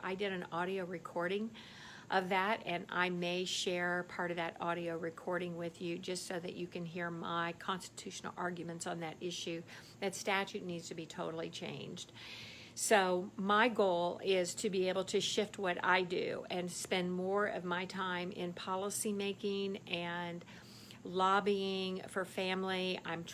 I did an audio recording of that, and I may share part of that audio recording with you just so that you can hear my constitutional arguments on that issue. That statute needs to be totally changed. So my goal is to be able to shift what I do and spend more of my time in policy making and lobbying for family. I'm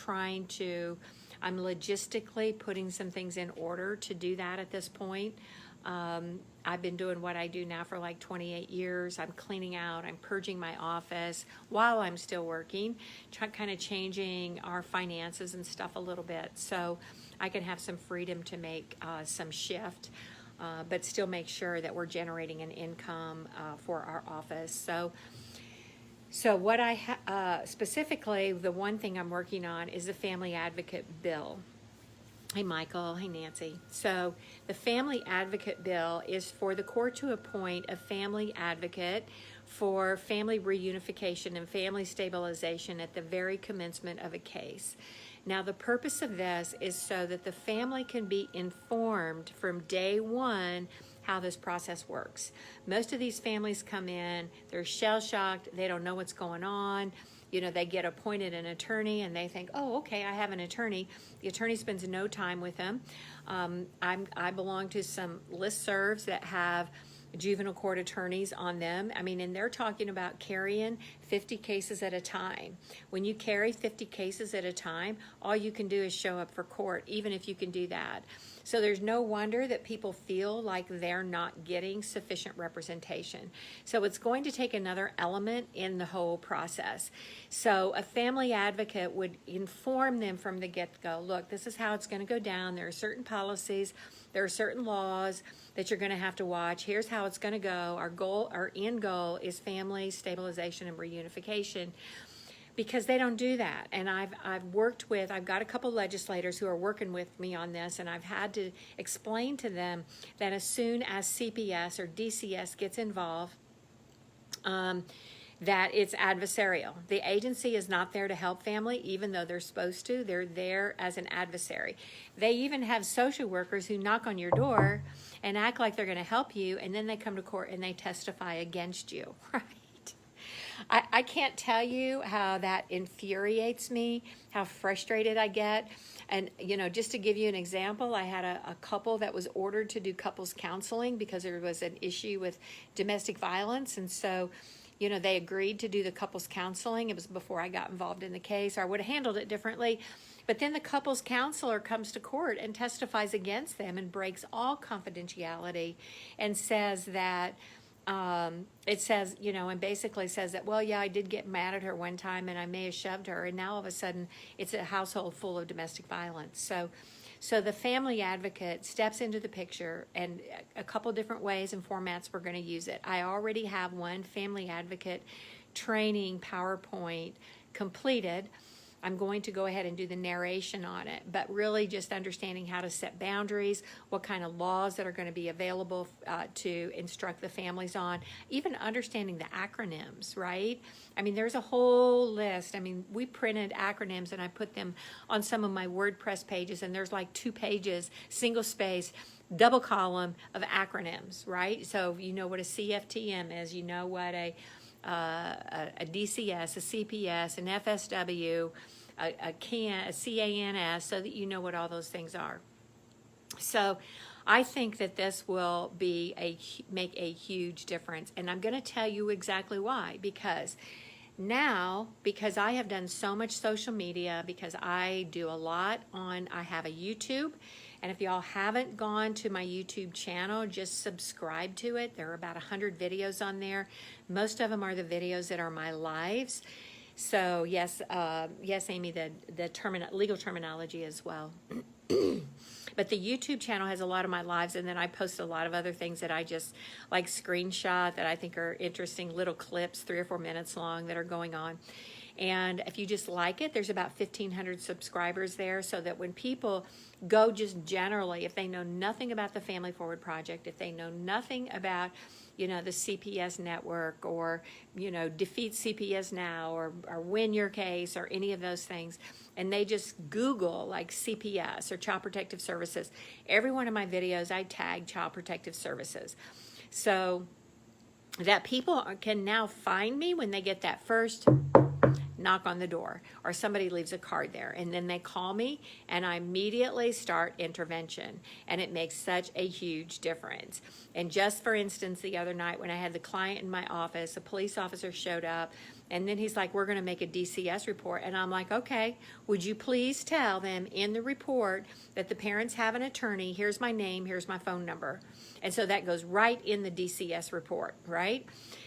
logistically putting some things in order to do that at this point. I've been doing what I do now for like 28 years. I'm cleaning out, I'm purging my office while I'm still working, kind of changing our finances and stuff a little bit so I can have some freedom to make some shift, but still make sure that we're generating an income for our office. So what specifically, the one thing I'm working on is the Family Advocate Bill. Hey, Michael. Hey, Nancy. So the Family Advocate Bill is for the court to appoint a family advocate for family reunification and family stabilization at the very commencement of a case. Now, the purpose of this is so that the family can be informed from day one how this process works. Most of these families come in, they're shell-shocked, they don't know what's going on. You know, they get appointed an attorney and they think, oh, okay, I have an attorney. The attorney spends no time with them. I belong to some listservs that have juvenile court attorneys on them. I mean, and they're talking about carrying 50 cases at a time. When you carry 50 cases at a time, all you can do is show up for court, even if you can do that. So there's no wonder that people feel like they're not getting sufficient representation. So it's going to take another element in the whole process. So a family advocate would inform them from the get-go, look, this is how it's going to go down. There are certain policies, there are certain laws that you're going to have to watch. Here's how it's going to go. Our end goal is family stabilization and reunification. Because they don't do that. And I've got a couple legislators who are working with me on this, and I've had to explain to them that as soon as CPS or DCS gets involved, that it's adversarial. The agency is not there to help family, even though they're supposed to. They're there as an adversary. They even have social workers who knock on your door and act like they're going to help you, and then they come to court and they testify against you, right? I can't tell you how that infuriates me, how frustrated I get. And, you know, just to give you an example, I had a couple that was ordered to do couples counseling because there was an issue with domestic violence. And so, you know, they agreed to do the couples counseling. It was before I got involved in the case, or I would have handled it differently. But then the couples counselor comes to court and testifies against them and breaks all confidentiality and says that, it says, you know, and basically says that, well, yeah, I did get mad at her one time and I may have shoved her. And now all of a sudden it's a household full of domestic violence. So the family advocate steps into the picture, and a couple different ways and formats we're going to use it. I already have one family advocate training PowerPoint completed. I'm going to go ahead and do the narration on it, but really just understanding how to set boundaries, what kind of laws that are going to be available to instruct the families on, even understanding the acronyms, right? I mean, there's a whole list. I mean, we printed acronyms and I put them on some of my WordPress pages, and there's like 2 pages, single space, double column of acronyms, right? So you know what a CFTM is, you know what a DCS, a CPS, an FSW, a CANS, so that you know what all those things are. So I think that this will make a huge difference, and I'm going to tell you exactly why. Because I have done so much social media, because I do a lot I have a YouTube. And if y'all haven't gone to my YouTube channel, just subscribe to it. There are about 100 videos on there. Most of them are the videos that are my lives. So yes, Amy, the legal terminology as well. But the YouTube channel has a lot of my lives, and then I post a lot of other things that I just like screenshot that I think are interesting, little clips, 3 or 4 minutes long, that are going on. And if you just like it, there's about 1,500 subscribers there, so that when people go just generally, if they know nothing about the Family Forward Project, if they know nothing about, you know, the CPS network, or, you know, Defeat CPS Now, or Win Your Case, or any of those things, and they just Google like CPS or Child Protective Services, every one of my videos I tag Child Protective Services, so that people can now find me when they get that first knock on the door, or somebody leaves a card there, and then they call me, and I immediately start intervention, and it makes such a huge difference. And just for instance, the other night when I had the client in my office, a police officer showed up, and then he's like, we're going to make a DCS report, and I'm like, okay, would you please tell them in the report that the parents have an attorney, here's my name, here's my phone number. And so that goes right in the DCS report, right?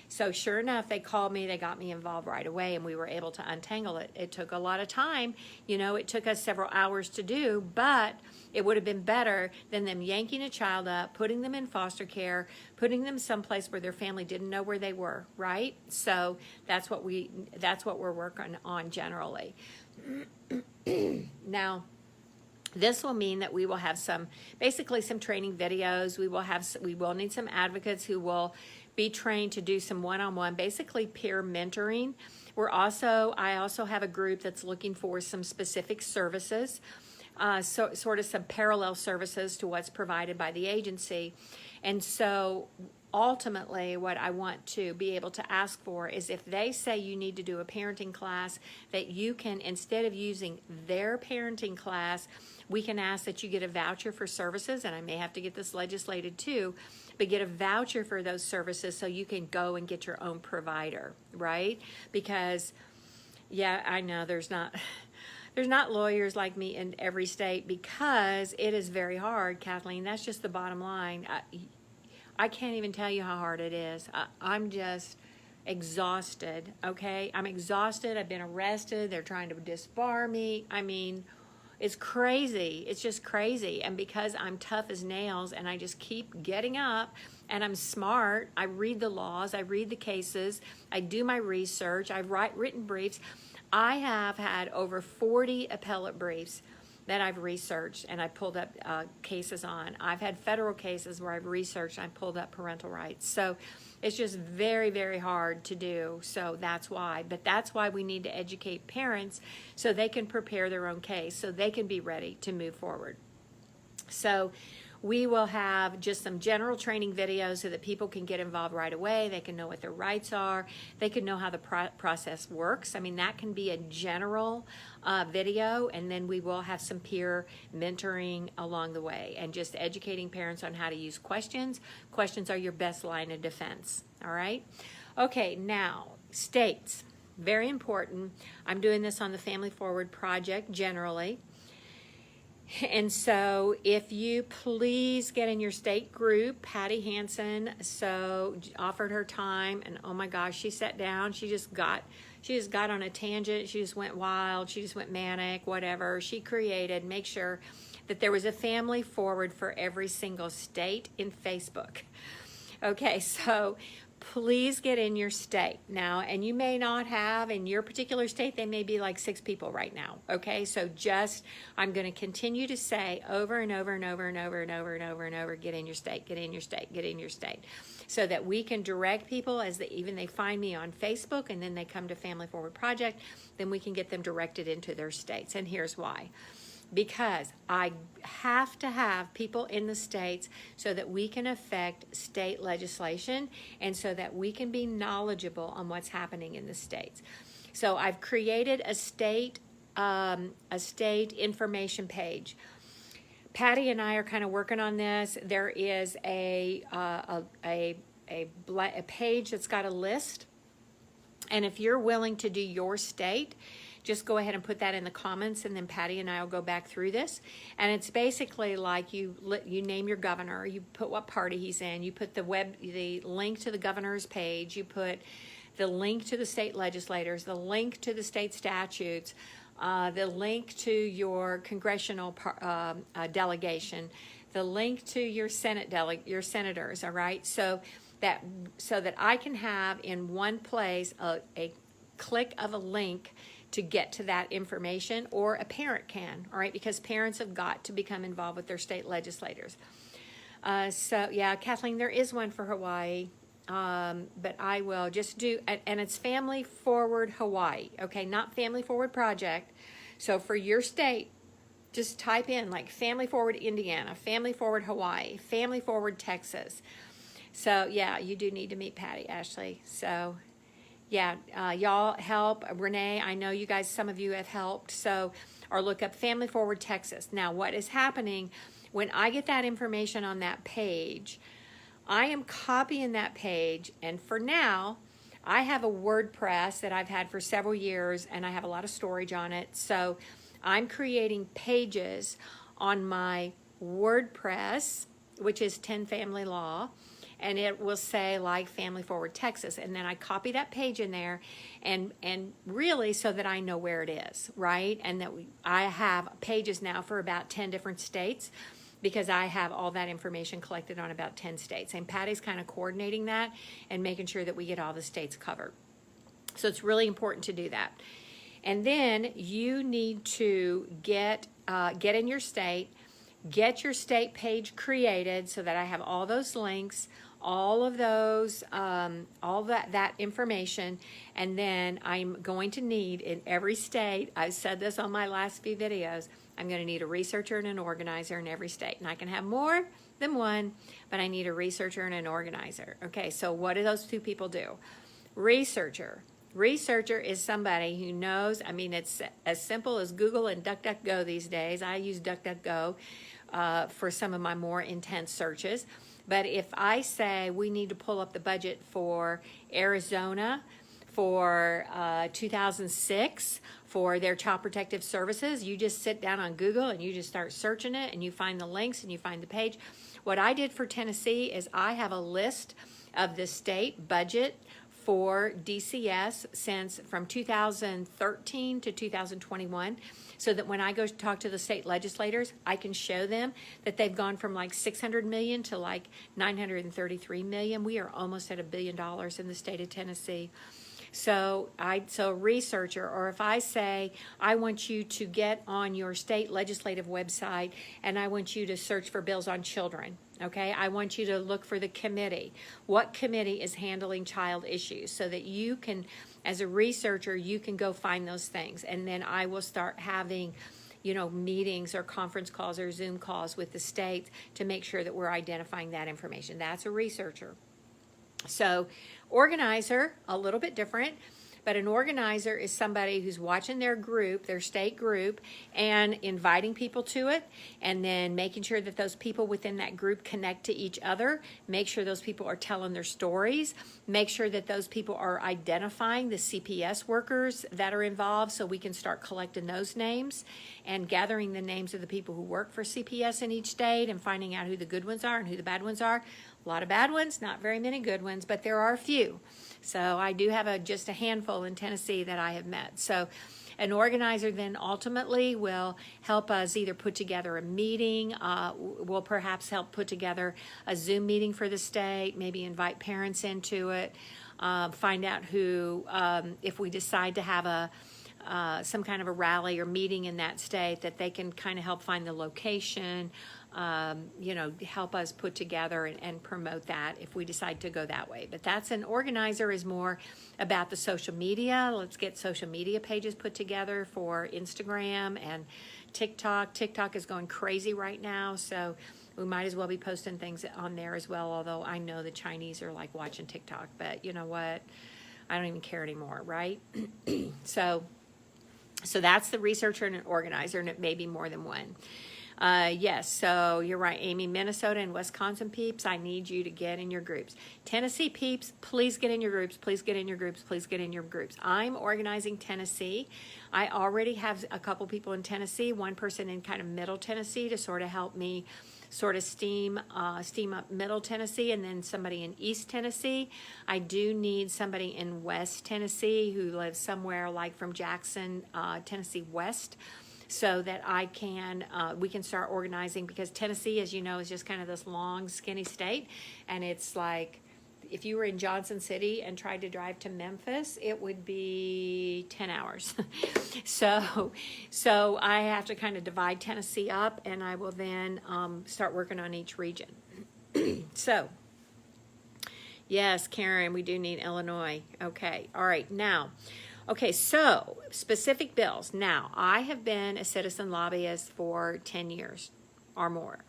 So sure enough, they called me, they got me involved right away, and we were able to untangle it. It took a lot of time. You know, it took us several hours to do, but it would have been better than them yanking a child up, putting them in foster care, putting them someplace where their family didn't know where they were, right? So that's what we're working on generally. Now, this will mean that we will have basically some training videos. We will need some advocates who will be trained to do some one-on-one, basically peer mentoring. I also have a group that's looking for some specific services, sort of some parallel services to what's provided by the agency. And so ultimately what I want to be able to ask for is, if they say you need to do a parenting class, that you can, instead of using their parenting class, we can ask that you get a voucher for services, and I may have to get this legislated too, but get a voucher for those services so you can go and get your own provider, right? Because, yeah, I know there's not lawyers like me in every state, because it is very hard, Kathleen. That's just the bottom line. I can't even tell you how hard it is. I'm just exhausted, okay? I'm exhausted. I've been arrested. They're trying to disbar me. I mean, it's crazy. It's just crazy. And because I'm tough as nails and I just keep getting up, and I'm smart, I read the laws, I read the cases, I do my research, I've written briefs. I have had over 40 appellate briefs that I've researched and I pulled up cases on. I've had federal cases where I've researched and I pulled up parental rights. So it's just very, very hard to do. So that's why. But that's why we need to educate parents so they can prepare their own case, so they can be ready to move forward. So we will have just some general training videos so that people can get involved right away. They can know what their rights are. They can know how the process works. I mean, that can be a general video, and then we will have some peer mentoring along the way, and just educating parents on how to use questions. Questions are your best line of defense, all right? Okay, now, states, very important. I'm doing this on the Family Forward Project generally. And so if you please get in your state group, Patty Hansen offered her time, and oh my gosh, she sat down, she just got on a tangent, she just went wild, she just went manic, whatever. She make sure that there was a Family Forward for every single state in Facebook. Okay, so please get in your state now, and you may not have in your particular state, they may be like 6 people right now, okay? So I'm going to continue to say over and over and over and over and over and over and over, get in your state, get in your state, get in your state, so that we can direct people as they find me on Facebook, and then they come to Family Forward Project, then we can get them directed into their states. And here's why. Because I have to have people in the states so that we can affect state legislation, and so that we can be knowledgeable on what's happening in the states. So I've created a state information page. Patty and I are kind of working on this. There is a page that's got a list, and if you're willing to do your state, just go ahead and put that in the comments, and then Patty and I will go back through this. And it's basically like you name your governor, you put what party he's in, you put the link to the governor's page, you put the link to the state legislators, the link to the state statutes, the link to your congressional delegation, the link to your your senators, all right? So that I can have in one place a click of a link to get to that information, or a parent can, all right, because parents have got to become involved with their state legislators. So yeah, Kathleen, there is one for Hawaii, but I will just do, and it's Family Forward Hawaii, okay, not Family Forward Project. So for your state, just type in like Family Forward Indiana, Family Forward Hawaii, Family Forward Texas. So yeah, you do need to meet Patty, Ashley. So yeah, y'all help. Renee, I know you guys, some of you have helped. So, or look up Family Forward Texas. Now, what is happening when I get that information on that page, I am copying that page, and for now, I have a WordPress that I've had for several years, and I have a lot of storage on it. So I'm creating pages on my WordPress, which is 10 Family Law, and it will say like Family Forward Texas, and then I copy that page in there, and really so that I know where it is, right? And that I have pages now for about 10 different states, because I have all that information collected on about 10 states, and Patty's kind of coordinating that and making sure that we get all the states covered. So it's really important to do that. And then you need to get in your state, get your state page created so that I have all those links, all of those, all that information, and then I'm going to need in every state, I've said this on my last few videos, I'm going to need a researcher and an organizer in every state. And I can have more than one, but I need a researcher and an organizer. Okay, so what do those two people do? Researcher is somebody who knows, I mean, it's as simple as Google and DuckDuckGo these days. I use DuckDuckGo for some of my more intense searches. But if I say we need to pull up the budget for Arizona for 2006 for their Child Protective Services, you just sit down on Google and you just start searching it, and you find the links and you find the page. What I did for Tennessee is I have a list of the state budget for DCS since from 2013 to 2021, so that when I go talk to the state legislators, I can show them that they've gone from like 600 million to like 933 million. We are almost at $1 billion in the state of Tennessee. So researcher, or if I say I want you to get on your state legislative website and I want you to search for bills on children, okay? I want you to look for the committee. What committee is handling child issues, so that you can, as a researcher, you can go find those things. And then I will start having, you know, meetings or conference calls or Zoom calls with the states to make sure that we're identifying that information. That's a researcher. So organizer, a little bit different, but an organizer is somebody who's watching their group, their state group, and inviting people to it, and then making sure that those people within that group connect to each other, make sure those people are telling their stories, make sure that those people are identifying the CPS workers that are involved, so we can start collecting those names and gathering the names of the people who work for CPS in each state and finding out who the good ones are and who the bad ones are. A lot of bad ones, not very many good ones, but there are a few. So I do have just a handful in Tennessee that I have met. So an organizer then ultimately will help us either put together a meeting, will perhaps help put together a Zoom meeting for the state, maybe invite parents into it, find out who, if we decide to have some kind of a rally or meeting in that state, that they can kind of help find the location, you know, help us put together and promote that if we decide to go that way. But that's an organizer, is more about the social media. Let's get social media pages put together for Instagram and TikTok. TikTok is going crazy right now, so we might as well be posting things on there as well, although I know the Chinese are like watching TikTok, but you know what? I don't even care anymore, right? So that's the researcher and an organizer, and it may be more than one. Yes, so you're right, Amy. Minnesota and Wisconsin peeps, I need you to get in your groups. Tennessee peeps, please get in your groups, please get in your groups, please get in your groups. I'm organizing Tennessee. I already have a couple people in Tennessee, one person in kind of Middle Tennessee to sort of help me sort of steam up Middle Tennessee, and then somebody in East Tennessee. I do need somebody in West Tennessee who lives somewhere like from Jackson, Tennessee West, so that we can start organizing, because Tennessee, as you know, is just kind of this long, skinny state, and it's like, if you were in Johnson City and tried to drive to Memphis, it would be 10 hours. So I have to kind of divide Tennessee up, and I will then start working on each region. So, yes, Karen, we do need Illinois. Okay, all right, now, okay, so specific bills. Now, I have been a citizen lobbyist for 10 years or more.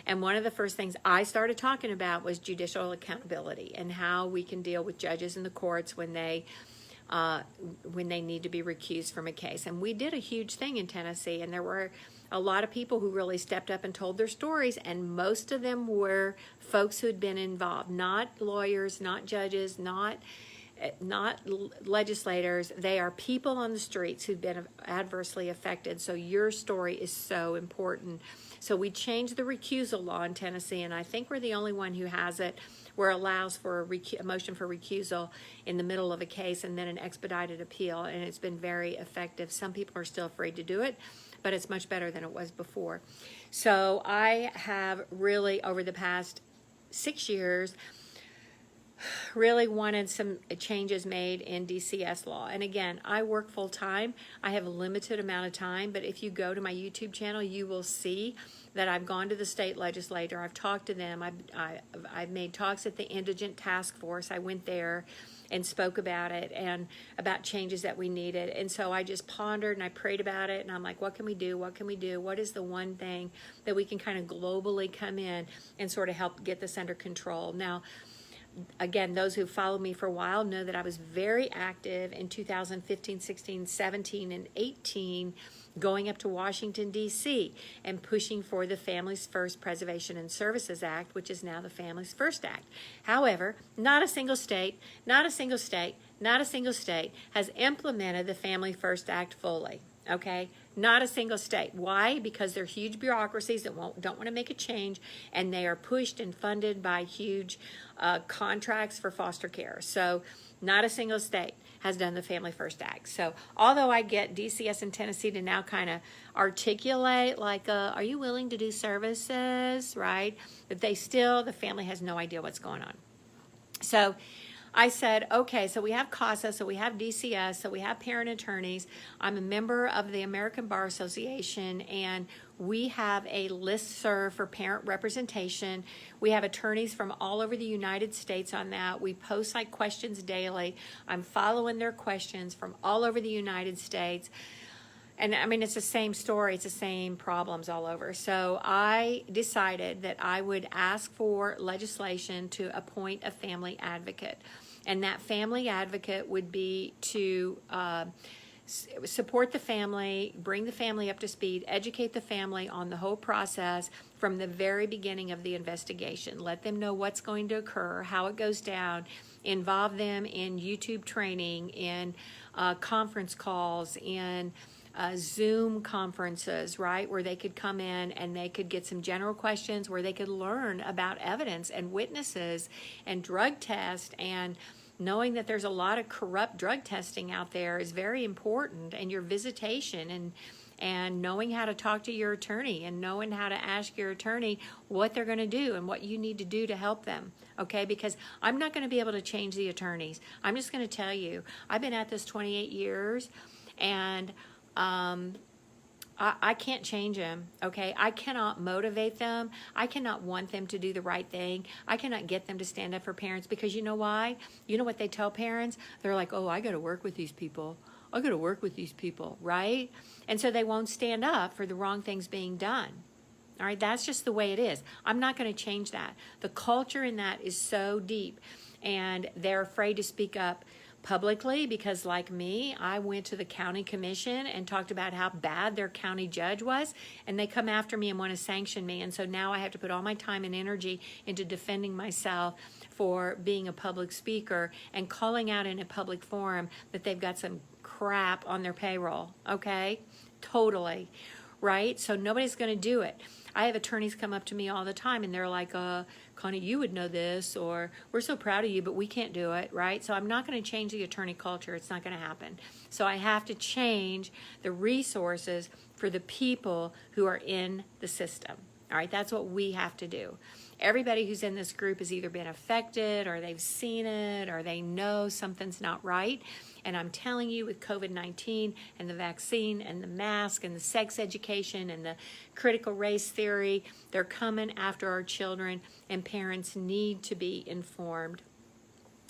And one of the first things I started talking about was judicial accountability and how we can deal with judges in the courts when they need to be recused from a case. And we did a huge thing in Tennessee, and there were a lot of people who really stepped up and told their stories, and most of them were folks who had been involved, not lawyers, not judges, not legislators. They are people on the streets who've been adversely affected. So your story is so important. So we changed the recusal law in Tennessee, and I think we're the only one who has it, where it allows for a motion for recusal in the middle of a case and then an expedited appeal, and it's been very effective. Some people are still afraid to do it, but it's much better than it was before. So I have really, over the past 6 years, really wanted some changes made in DCS law. And again, I work full time. I have a limited amount of time, but if you go to my YouTube channel, you will see that I've gone to the state legislature. I've talked to them. I've made talks at the Indigent Task Force. I went there and spoke about it and about changes that we needed. And so I just pondered and I prayed about it, and I'm like, what can we do? What can we do? What is the one thing that we can kind of globally come in and sort of help get this under control? Now, again, those who followed me for a while know that I was very active in 2015, 16, 17, and 18, going up to Washington, D.C., and pushing for the Families First Preservation and Services Act, which is now the Families First Act. However, not a single state has implemented the Family First Act fully. Okay, not a single state. Why? Because they're huge bureaucracies that don't want to make a change, and they are pushed and funded by huge contracts for foster care. So not a single state has done the Family First Act. So although I get DCS and Tennessee to now kind of articulate, like, are you willing to do services, right? But the family has no idea what's going on. So I said, okay, so we have CASA, so we have DCS, so we have parent attorneys. I'm a member of the American Bar Association, and we have a listserv for parent representation. We have attorneys from all over the United States on that. We post like questions daily. I'm following their questions from all over the United States. And I mean, it's the same story, it's the same problems all over. So I decided that I would ask for legislation to appoint a family advocate. And that family advocate would be to support the family, bring the family up to speed, educate the family on the whole process from the very beginning of the investigation. Let them know what's going to occur, how it goes down, involve them in YouTube training, in conference calls, in Zoom conferences, right, where they could come in and they could get some general questions, where they could learn about evidence and witnesses and drug tests, and knowing that there's a lot of corrupt drug testing out there is very important, and your visitation and knowing how to talk to your attorney and knowing how to ask your attorney what they're going to do and what you need to do to help them, okay? Because I'm not going to be able to change the attorneys. I'm just going to tell you, I've been at this 28 years, and I can't change them, okay? I cannot motivate them. I cannot want them to do the right thing. I cannot get them to stand up for parents, because you know why? You know what they tell parents? They're like, oh, I got to work with these people. I got to work with these people, right? And so they won't stand up for the wrong things being done. All right, that's just the way it is. I'm not going to change that. The culture in that is so deep, and they're afraid to speak up publicly because, like me, I went to the county commission and talked about how bad their county judge was, and they come after me and want to sanction me. And so now I have to put all my time and energy into defending myself for being a public speaker and calling out in a public forum that they've got some crap on their payroll, okay? Totally, right? So nobody's going to do it. I have attorneys come up to me all the time, and they're like, Connie, you would know this, or we're so proud of you, but we can't do it, right? So I'm not going to change the attorney culture. It's not going to happen. So I have to change the resources for the people who are in the system. All right, that's what we have to do. Everybody who's in this group has either been affected or they've seen it or they know something's not right. And I'm telling you, with COVID-19 and the vaccine and the mask and the sex education and the critical race theory, they're coming after our children, and parents need to be informed.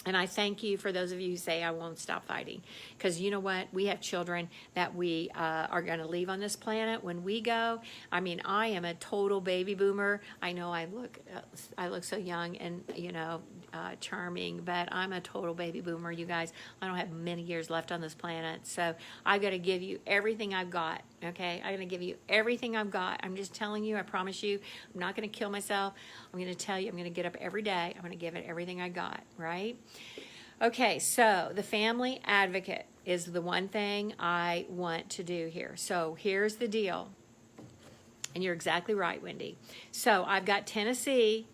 And I thank you for those of you who say, I won't stop fighting. Because you know what? We have children that we are going to leave on this planet when we go. I mean, I am a total baby boomer. I know I look so young and, charming, but I'm a total baby boomer, you guys. I don't have many years left on this planet. So I've got to give you everything I've got, okay? I'm going to give you everything I've got. I'm just telling you, I promise you, I'm not going to kill myself. I'm going to tell you, I'm going to get up every day. I'm going to give it everything I got, right? Okay, so the family advocate is the one thing I want to do here. So here's the deal. And you're exactly right, Wendy. So I've got Tennessee.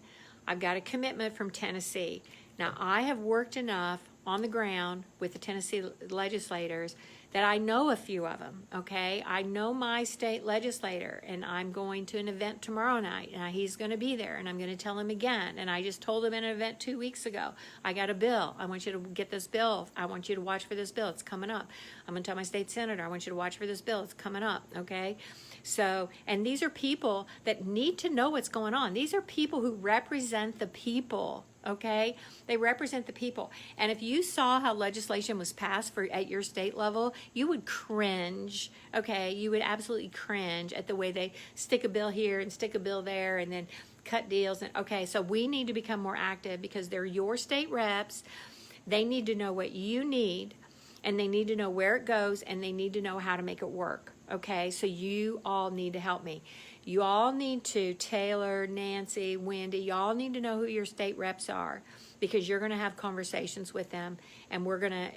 I've got a commitment from Tennessee. Now, I have worked enough on the ground with the Tennessee legislators that I know a few of them, okay? I know my state legislator, and I'm going to an event tomorrow night, and he's going to be there, and I'm going to tell him again. And I just told him in an event 2 weeks ago, I got a bill. I want you to get this bill. I want you to watch for this bill. It's coming up. I'm going to tell my state senator, I want you to watch for this bill. It's coming up, okay? So, and these are people that need to know what's going on. These are people who represent the people, okay? They represent the people. And if you saw how legislation was passed at your state level, you would cringe, okay? You would absolutely cringe at the way they stick a bill here and stick a bill there and then cut deals. And okay, so we need to become more active because they're your state reps. They need to know what you need, and they need to know where it goes, and they need to know how to make it work, okay? So you all need to help me. You all need to, Taylor, Nancy, Wendy, y'all need to know who your state reps are, because you're going to have conversations with them, and we're going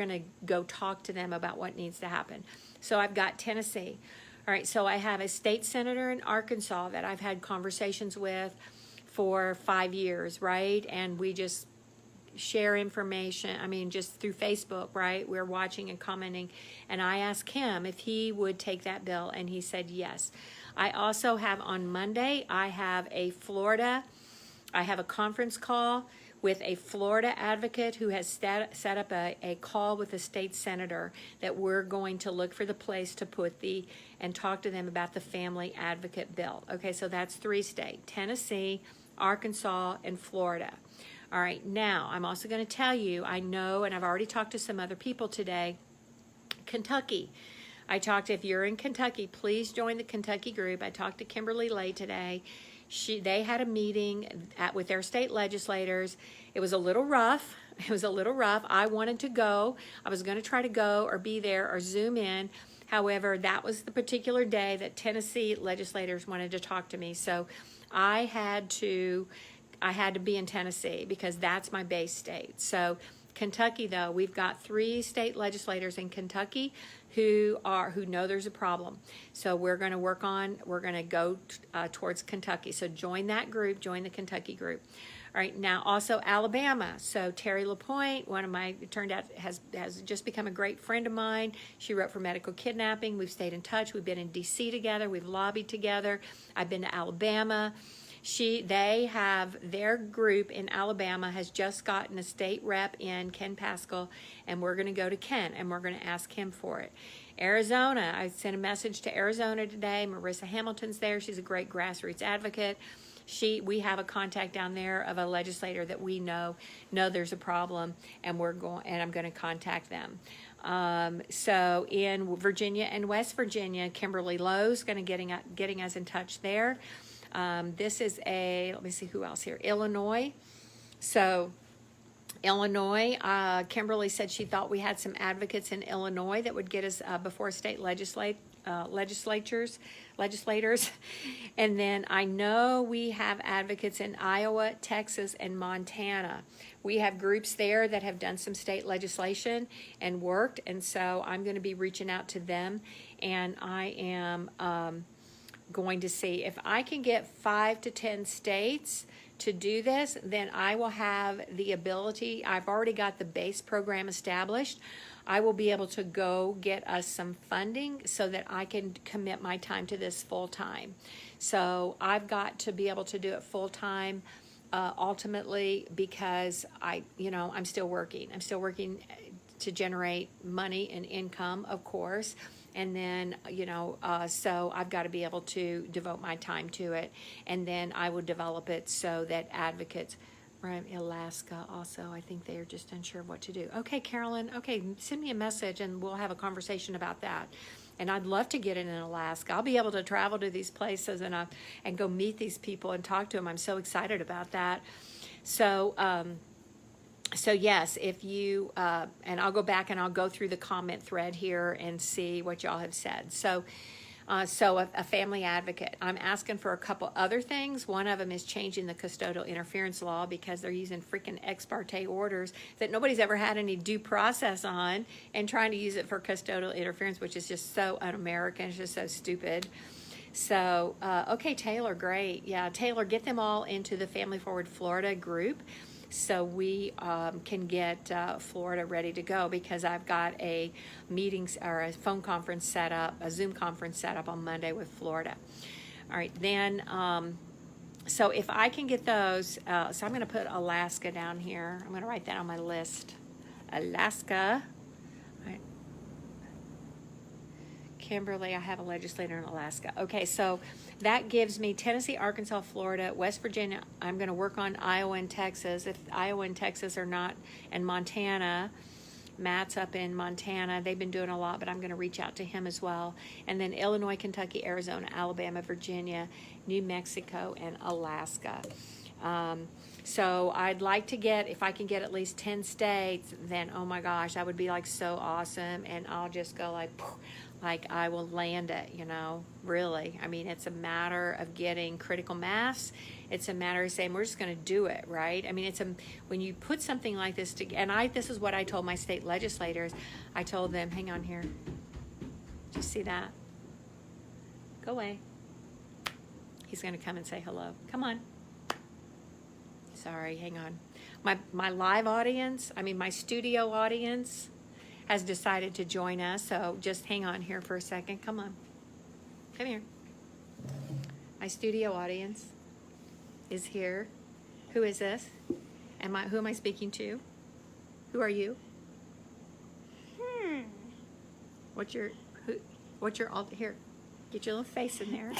to go talk to them about what needs to happen. So I've got Tennessee. All right, so I have a state senator in Arkansas that I've had conversations with for 5 years, right? And we just share information, just through Facebook, right? We're watching and commenting, and I asked him if he would take that bill, and he said yes. I also have on Monday, I have a conference call with a Florida advocate who has set up a call with a state senator that we're going to look for the place to put and talk to them about the family advocate bill. Okay, so that's 3 states, Tennessee, Arkansas, and Florida. All right, now I'm also going to tell you, I know, and I've already talked to some other people today, Kentucky. If you're in Kentucky, please join the Kentucky group. I talked to Kimberly Lay today. They had a meeting with their state legislators. It was a little rough. I wanted to go. I was going to try to go or be there or Zoom in. However, that was the particular day that Tennessee legislators wanted to talk to me. So I had to be in Tennessee because that's my base state. So Kentucky, though, we've got 3 state legislators in Kentucky who know there's a problem. So we're going to go towards Kentucky. So join that group, join the Kentucky group. All right, now also Alabama. So Terry LaPointe, it turned out has just become a great friend of mine. She wrote for medical kidnapping. We've stayed in touch. We've been in D.C. together. We've lobbied together. I've been to Alabama. They have their group in Alabama has just gotten a state rep in, Ken Pascal, and we're going to go to Ken and we're going to ask him for it. Arizona, I sent a message to Arizona today. Marissa Hamilton's there. She's a great grassroots advocate. We have a contact down there of a legislator that we know there's a problem, and I'm going to contact them. So in Virginia and West Virginia, Kimberly Lowe's going to getting us in touch there. This is let me see who else here. Illinois. So Illinois, Kimberly said she thought we had some advocates in Illinois that would get us before state legislators. And then I know we have advocates in Iowa, Texas, and Montana. We have groups there that have done some state legislation and worked, and so I'm going to be reaching out to them, and I am going to see if I can get 5 to 10 states to do this, then I will have the ability, I've already got the base program established. I will be able to go get us some funding so that I can commit my time to this full time. So I've got to be able to do it full time ultimately, because I'm still working. I'm still working to generate money and income, of course. And then, so I've got to be able to devote my time to it. And then I will develop it so that advocates, right, Alaska also, I think they are just unsure of what to do. Okay, Carolyn, okay, send me a message and we'll have a conversation about that. And I'd love to get it in Alaska. I'll be able to travel to these places and go meet these people and talk to them. I'm so excited about that. So yes, if you, and I'll go back and I'll go through the comment thread here and see what y'all have said. So a family advocate. I'm asking for a couple other things. One of them is changing the custodial interference law because they're using freaking ex parte orders that nobody's ever had any due process on and trying to use it for custodial interference, which is just so un-American. It's just so stupid. So, okay, Taylor, great. Yeah, Taylor, get them all into the Family Forward Florida group so we can get Florida ready to go, because I've got a meeting or a phone conference set up, a Zoom conference set up on Monday with Florida. All right, then, so if I can get those, so I'm going to put Alaska down here. I'm going to write that on my list. Alaska. All right. Kimberly, I have a legislator in Alaska. Okay, so that gives me Tennessee, Arkansas, Florida, West Virginia. I'm going to work on Iowa and Texas. If Iowa and Texas are not, and Montana, Matt's up in Montana. They've been doing a lot, but I'm going to reach out to him as well. And then Illinois, Kentucky, Arizona, Alabama, Virginia, New Mexico, and Alaska. So I'd like to get, if I can get at least 10 states, then oh my gosh, that would be like so awesome. And I'll just go like I will land it, really. I mean, it's a matter of getting critical mass. It's a matter of saying, we're just going to do it, right? I mean, when you put something like this together, and this is what I told my state legislators. I told them, hang on here. Did you see that? Go away. He's going to come and say hello. Come on. Sorry, hang on. My live audience, my studio audience has decided to join us, so just hang on here for a second. Come on. Come here. My studio audience is here. Who is this? Who am I speaking to? Who are you? What's your here? Get your little face in there.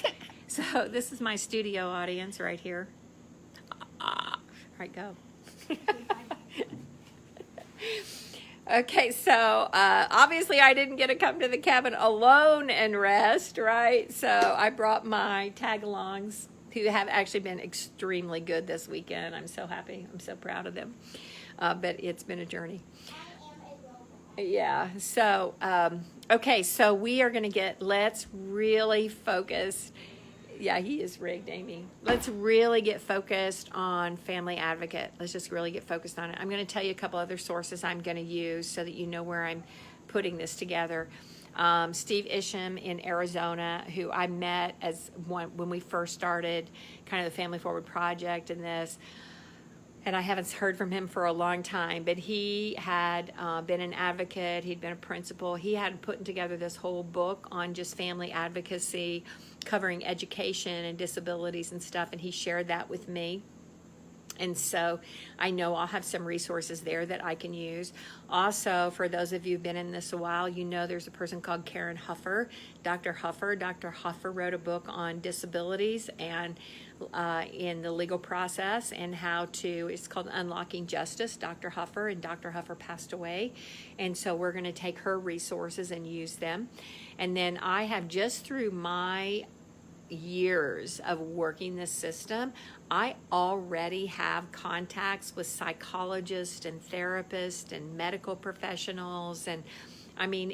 So this is my studio audience right here. All right, go. Okay, so obviously I didn't get to come to the cabin alone and rest, right? So I brought my tag-alongs, who have actually been extremely good this weekend. I'm so happy. I'm so proud of them. But it's been a journey. Yeah, so, okay, so we are going to let's really focus. Yeah, he is rigged, Amy. Let's really get focused on family advocate. Let's just really get focused on it. I'm going to tell you a couple other sources I'm going to use so that you know where I'm putting this together. Steve Isham in Arizona, who I met when we first started kind of the Family Forward Project and this. And I haven't heard from him for a long time, but he had been an advocate. He'd been a principal. He had put together this whole book on just family advocacy, covering education and disabilities and stuff, and he shared that with me. And so I know I'll have some resources there that I can use. Also, for those of you who've been in this a while, there's a person called Karen Huffer, Dr. Huffer. Dr. Huffer wrote a book on disabilities and in the legal process and it's called Unlocking Justice, Dr. Huffer, and Dr. Huffer passed away. And so we're going to take her resources and use them. And then I have, just through my years of working this system, I already have contacts with psychologists and therapists and medical professionals, and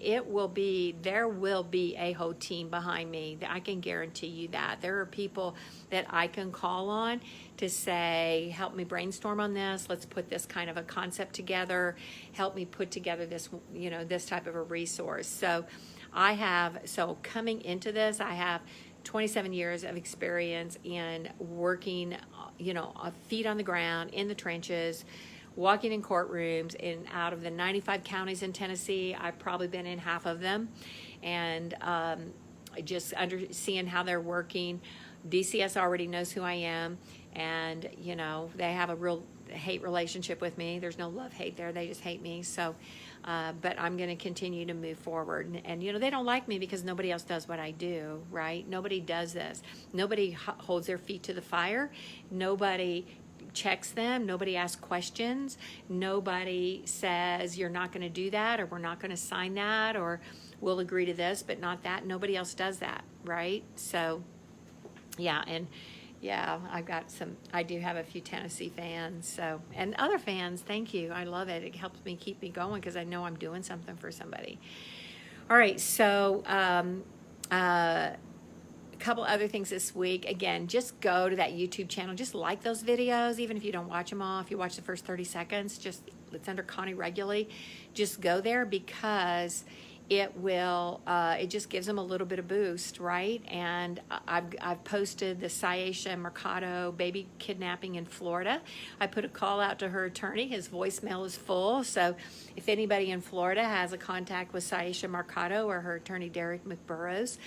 there will be a whole team behind me. I can guarantee you that. There are people that I can call on to say, help me brainstorm on this. Let's put this kind of a concept together. Help me put together this, this type of a resource. So coming into this, I have 27 years of experience in working feet on the ground, in the trenches, walking in courtrooms. And out of the 95 counties in Tennessee, I've probably been in half of them. And just seeing how they're working. DCS already knows who I am, and they have a real hate relationship with me. There's no love hate there, they just hate me. So but I'm going to continue to move forward, and they don't like me because nobody else does what I do, right? Nobody does this. Nobody holds their feet to the fire. Nobody checks them. Nobody asks questions. Nobody says you're not going to do that, or we're not going to sign that, or we'll agree to this but not that. Nobody else does that, right? So yeah. And yeah, I do have a few Tennessee fans, so, and other fans. Thank you. I love it. It helps me keep me going because I know I'm doing something for somebody. All right, so a couple other things this week. Again, just go to that YouTube channel. Just like those videos, even if you don't watch them all. If you watch the first 30 seconds, it's under Connie Reguli. Just go there because it just gives them a little bit of boost, right? And I've posted the Syesha Mercado baby kidnapping in Florida. I put a call out to her attorney. His voicemail is full. So if anybody in Florida has a contact with Syesha Mercado or her attorney, Derek McBurrows,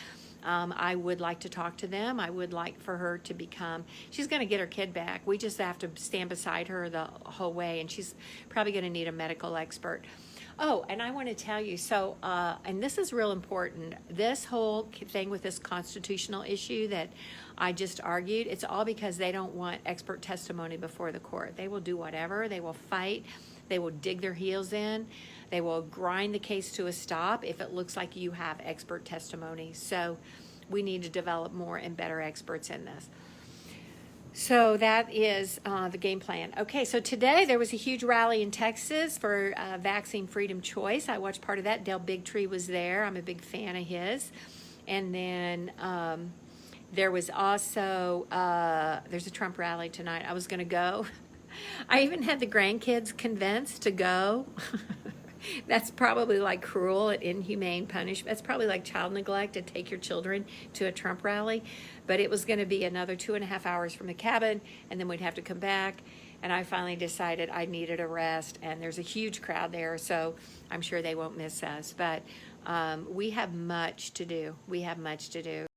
I would like to talk to them. I would like for her to she's going to get her kid back. We just have to stand beside her the whole way, and she's probably going to need a medical expert. Oh, and I want to tell you, so, and this is real important, this whole thing with this constitutional issue that I just argued, it's all because they don't want expert testimony before the court. They will do whatever. They will fight. They will dig their heels in. They will grind the case to a stop if it looks like you have expert testimony. So we need to develop more and better experts in this. So that is the game plan. Okay, so today there was a huge rally in Texas for vaccine freedom choice. I watched part of that. Del Bigtree was there. I'm a big fan of his. And then there was also, there's a Trump rally tonight. I was going to go. I even had the grandkids convinced to go. That's probably like cruel and inhumane punishment. That's probably like child neglect to take your children to a Trump rally. But it was going to be another 2.5 hours from the cabin, and then we'd have to come back. And I finally decided I needed a rest, and there's a huge crowd there, so I'm sure they won't miss us. But we have much to do. We have much to do.